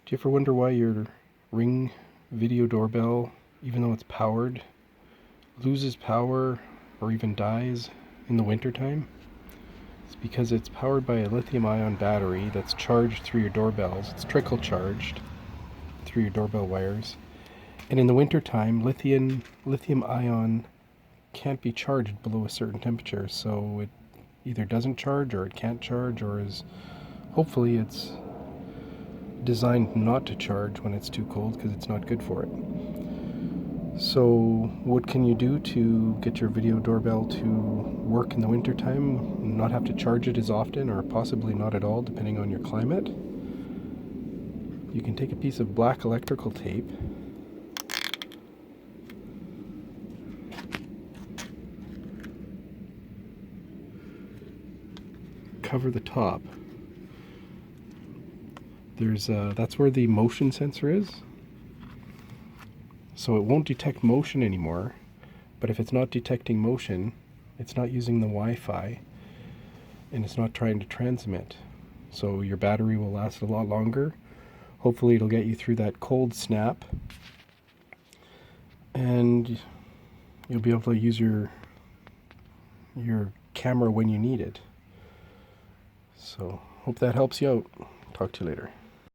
Do you ever wonder why your Ring video doorbell, even though it's powered, loses power or even dies in the wintertime? It's because it's powered by a lithium-ion battery that's charged through your doorbells. It's trickle charged through your doorbell wires. And in the wintertime, lithium-ion can't be charged below a certain temperature, so it either doesn't charge or it can't charge, or is hopefully it's designed not to charge when it's too cold because it's not good for it. So what can you do to get your video doorbell to work in the wintertime, not have to charge it as often or possibly not at all depending on your climate? You can take a piece of black electrical tape, cover the top. That's where the motion sensor is. So it won't detect motion anymore, but if it's not detecting motion, it's not using the Wi-Fi and it's not trying to transmit. So your battery will last a lot longer. Hopefully it'll get you through that cold snap and you'll be able to use your camera when you need it. So hope that helps you out. Talk to you later.